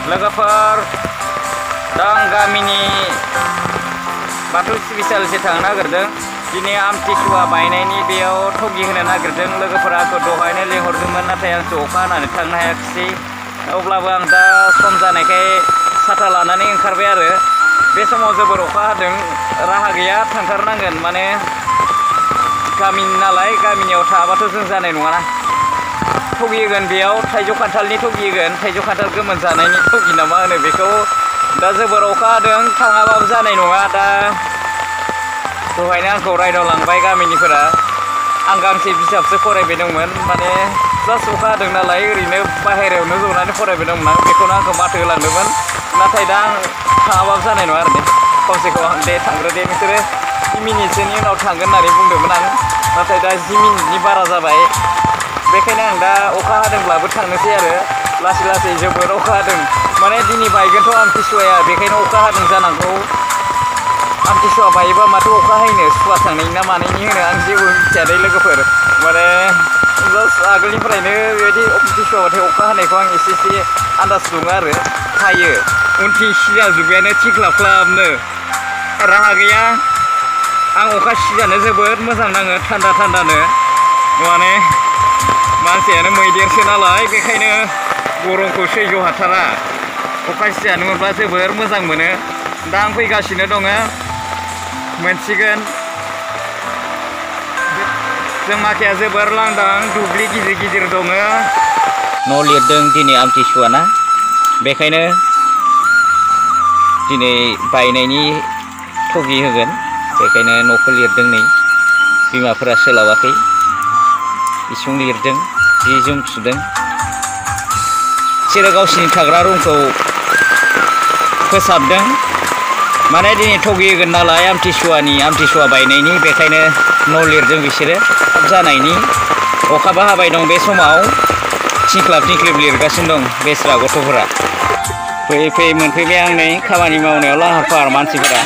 लोगोफोर दा आं गामिनि बाथौ सिबिसालिसे थांनो नागिरदों। दिनै आमथिसुवा बायनायनि बेयाव थगि होनो नागिरदों। लोगोफोरा आंखौ दहायनो लिंहरदोंमोन, नाथाय आंसो अखा हानानै थांनो हायाखिसै। अब्लाबो आं दा सम जानायखाय साथा लानानै ओंखारबाय आरो। बे समाव जोबोर अखा हादों, राहा गैया थांथारनांगोन। माने गामिनि नालाय, गामिनियाव थाङाबाथ' जों जानाय नङाना। थगि होगोन बेयाव, थाइजौ खान्थालनि थगि होगोन, थाइजौ खान्थाल गोमोन जानायनि थगि ना मा होनो बेखौ। दा जोबोर अखा हादों, थाङाबाबो जानाय नङा। दा दहायनो आंखौ रायदावलांबाय गामिनिफोरा। आं गांसे बिजाबसो फरायबाय दंमोन, माने जास्ट अखा हादों नालाय ओरैनो बाहेरायावनो जनानै फरायबाय दंमोन आं। बेखौनो आंखौ माथो होलांदोंमोन, नाथाय दा आं थाङाबाबो जानाय नङा आरो ने। खमसे खम आं दे थांग्रो दे, नोंसोरो 10 मिनिटसोनि उनाव थांगोन होननानै बुंदोंमोन आं, नाथाय दा 10 मिनिटनि बारा जाबाय। बेखायनो आं दा अखा हादोंब्लाबो थांनोसै आरो। लासै लासै जोबोर अखा हादों, माने दिनै बायगोनथ' आमथिसुवाया, बेखायनो अखा हादों जानांगौ। आमथिसुवा बायोबा माथो अखा हायोनो, सुवा थांनायनि ना मानायनि होनो, आं जेबो मिथिया दै लोगोफोर। माने जास्ट आगोलनिफ्रायनो बेबायदि आमथिसुवाबाथाय अखा हानायखौ आं एसे एसे आन्दाज दङ आरो। हायो उनथिं सिजाजोब्बायानो थिख्लाब ख्लाबनो, राहा गैया। आं अखा सिजानो जोबोद मोजां नाङो, थान्दा थान्दानो। माने मानसियानो मैदेरसो नालाय, बेखायनो गरमखौ सैज' हाथारा। अखा सिजानो मोनब्ला जोबोर मोजां मोनो। दा आं फैगासिनो दङ, मोनसिगोन। जों माखाया जोबोर लांदां, दुब्लि गिदिर गिदिर दङ। न' लिरदों दिनै आमथिसुवा ना, बेखायनो दिनै बायनायनि थगि होगोन, बेखायनो न'खौ लिरदों। नै बिमाफोरा सोलाबाखै, इसुं लिरदों, जि जोम सुदों। बिसोरो गावसिनि थाग्रा रुमखौ फोसाबदों। माने दिनै थगि होगोन नालाय आमथिसुवा बायनायनि, बेखायनो न' लिरदों बिसोरो थाब जानायनि। अखाबो हाबाय दं बे समाव, थिंख्लाब थिंख्लिब लिरगासिनो दं बेस्रा गथ'फोरा। फैयै फैयै मोनफैबाय आं नै खामानि मावनायाव लाहार फाहार मानसिफोरा।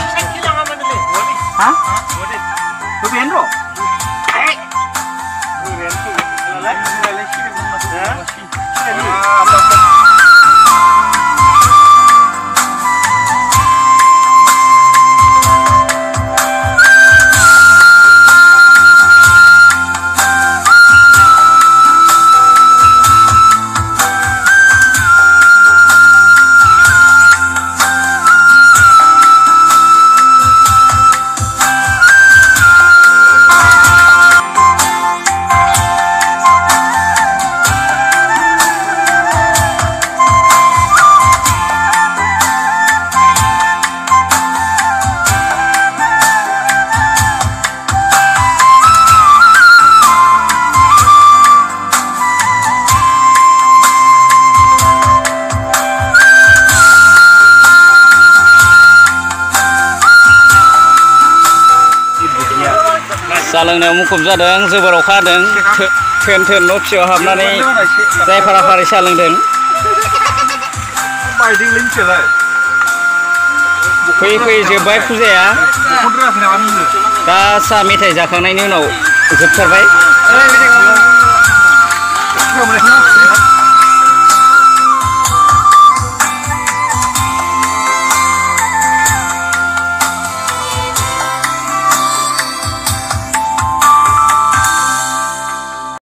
सा लोंनायाव मुखुब जादों, जोबोर अखा हादों। थोन थोन न' फिसायाव हाबनानै जाय फारा फारि सा लोंदों। फैयै फैयै जोब्बाय फुजाया। दा सा मेथाइ जाखांनायनि उनाव जोबथारबाय।